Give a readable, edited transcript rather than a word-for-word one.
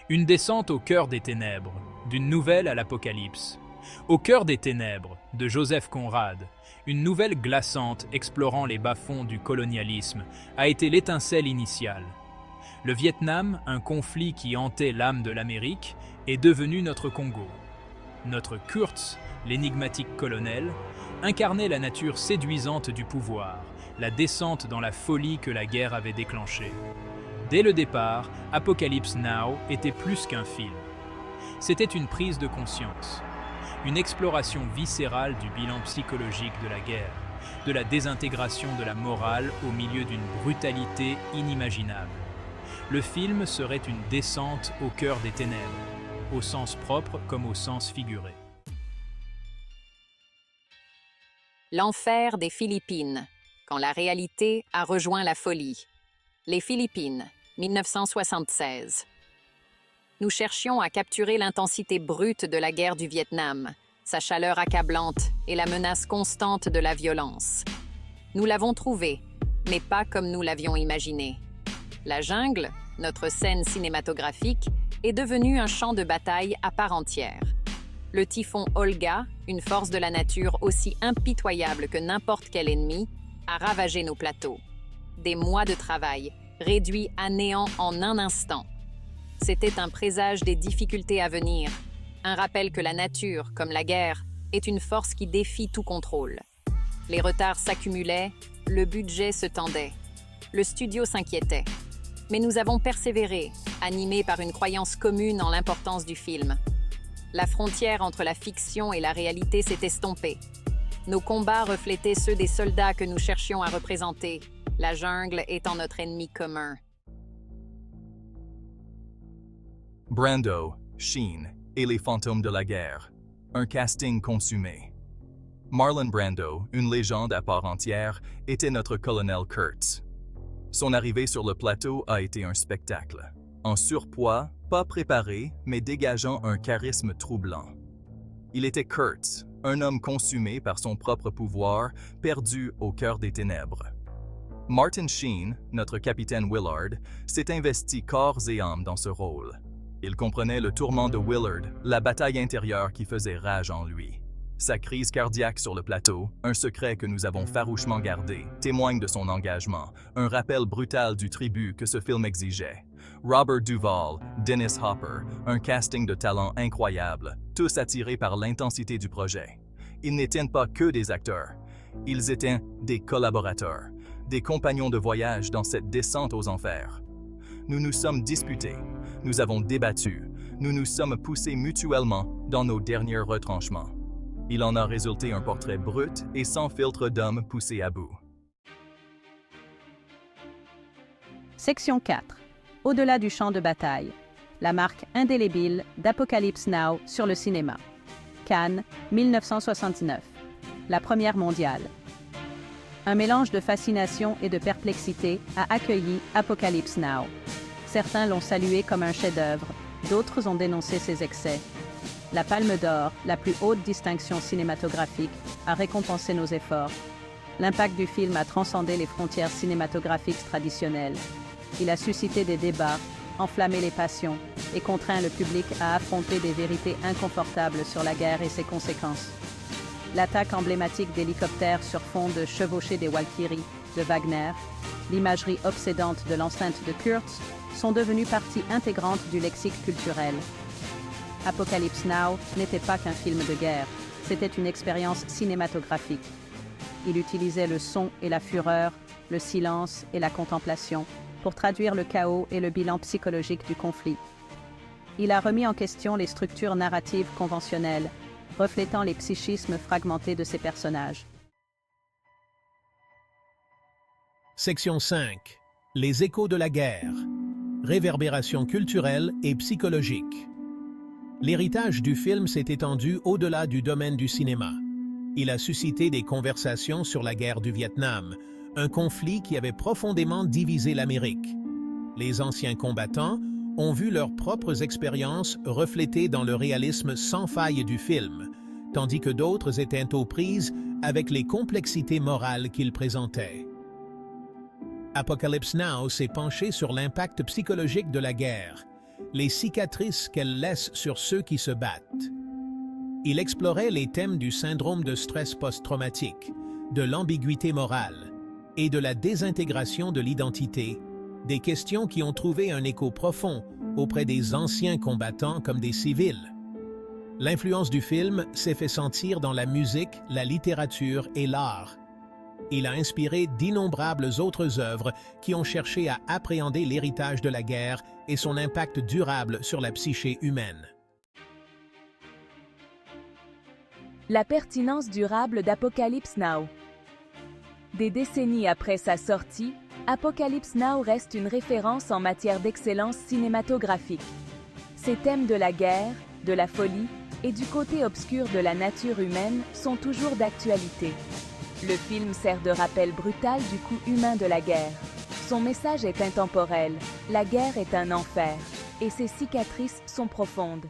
Une descente au cœur des ténèbres, d'une nouvelle à l'Apocalypse. Au cœur des ténèbres, de Joseph Conrad, une nouvelle glaçante explorant les bas-fonds du colonialisme, a été l'étincelle initiale. Le Vietnam, un conflit qui hantait l'âme de l'Amérique, est devenu notre Congo. Notre Kurtz, l'énigmatique colonel, incarnait la nature séduisante du pouvoir, la descente dans la folie que la guerre avait déclenchée. Dès le départ, Apocalypse Now était plus qu'un film. C'était une prise de conscience, une exploration viscérale du bilan psychologique de la guerre, de la désintégration de la morale au milieu d'une brutalité inimaginable. Le film serait une descente au cœur des ténèbres, au sens propre comme au sens figuré. L'enfer des Philippines, quand la réalité a rejoint la folie. Les Philippines, 1976. Nous cherchions à capturer l'intensité brute de la guerre du Vietnam, sa chaleur accablante et la menace constante de la violence. Nous l'avons trouvé, mais pas comme nous l'avions imaginé. La jungle, notre scène cinématographique, est devenue un champ de bataille à part entière. Le typhon Olga, une force de la nature aussi impitoyable que n'importe quel ennemi, a ravagé nos plateaux. Des mois de travail, réduits à néant en un instant. C'était un présage des difficultés à venir, un rappel que la nature, comme la guerre, est une force qui défie tout contrôle. Les retards s'accumulaient, le budget se tendait. Le studio s'inquiétait. Mais nous avons persévéré, animés par une croyance commune en l'importance du film. La frontière entre la fiction et la réalité s'est estompée. Nos combats reflétaient ceux des soldats que nous cherchions à représenter, la jungle étant notre ennemi commun. Brando, Sheen et les fantômes de la guerre. Un casting consumé. Marlon Brando, une légende à part entière, était notre colonel Kurtz. Son arrivée sur le plateau a été un spectacle. En surpoids, pas préparé, mais dégageant un charisme troublant. Il était Kurtz, un homme consumé par son propre pouvoir, perdu au cœur des ténèbres. Martin Sheen, notre capitaine Willard, s'est investi corps et âme dans ce rôle. Il comprenait le tourment de Willard, la bataille intérieure qui faisait rage en lui. Sa crise cardiaque sur le plateau, un secret que nous avons farouchement gardé, témoigne de son engagement, un rappel brutal du tribut que ce film exigeait. Robert Duvall, Dennis Hopper, un casting de talent incroyable, tous attirés par l'intensité du projet. Ils n'étaient pas que des acteurs, ils étaient des collaborateurs, des compagnons de voyage dans cette descente aux enfers. Nous nous sommes disputés, nous avons débattu, nous nous sommes poussés mutuellement dans nos derniers retranchements. Il en a résulté un portrait brut et sans filtre d'homme poussé à bout. Section 4. Au-delà du champ de bataille. La marque indélébile d'Apocalypse Now sur le cinéma. Cannes, 1979. La première mondiale. Un mélange de fascination et de perplexité a accueilli Apocalypse Now. Certains l'ont salué comme un chef-d'œuvre, d'autres ont dénoncé ses excès. La Palme d'Or, la plus haute distinction cinématographique, a récompensé nos efforts. L'impact du film a transcendé les frontières cinématographiques traditionnelles. Il a suscité des débats, enflammé les passions et contraint le public à affronter des vérités inconfortables sur la guerre et ses conséquences. L'attaque emblématique d'hélicoptères sur fond de chevauchée des Walkyries de Wagner, l'imagerie obsédante de l'enceinte de Kurtz sont devenues partie intégrante du lexique culturel. Apocalypse Now n'était pas qu'un film de guerre, c'était une expérience cinématographique. Il utilisait le son et la fureur, le silence et la contemplation pour traduire le chaos et le bilan psychologique du conflit. Il a remis en question les structures narratives conventionnelles, reflétant les psychismes fragmentés de ses personnages. Section 5. Les échos de la guerre. Réverbération culturelle et psychologique. L'héritage du film s'est étendu au-delà du domaine du cinéma. Il a suscité des conversations sur la guerre du Vietnam, un conflit qui avait profondément divisé l'Amérique. Les anciens combattants ont vu leurs propres expériences reflétées dans le réalisme sans faille du film, tandis que d'autres étaient aux prises avec les complexités morales qu'il présentait. Apocalypse Now s'est penché sur l'impact psychologique de la guerre, les cicatrices qu'elle laisse sur ceux qui se battent. Il explorait les thèmes du syndrome de stress post-traumatique, de l'ambiguïté morale et de la désintégration de l'identité, des questions qui ont trouvé un écho profond auprès des anciens combattants comme des civils. L'influence du film s'est fait sentir dans la musique, la littérature et l'art. Il a inspiré d'innombrables autres œuvres qui ont cherché à appréhender l'héritage de la guerre et son impact durable sur la psyché humaine. La pertinence durable d'Apocalypse Now. Des décennies après sa sortie, Apocalypse Now reste une référence en matière d'excellence cinématographique. Ses thèmes de la guerre, de la folie et du côté obscur de la nature humaine sont toujours d'actualité. Le film sert de rappel brutal du coût humain de la guerre. Son message est intemporel, la guerre est un enfer, et ses cicatrices sont profondes.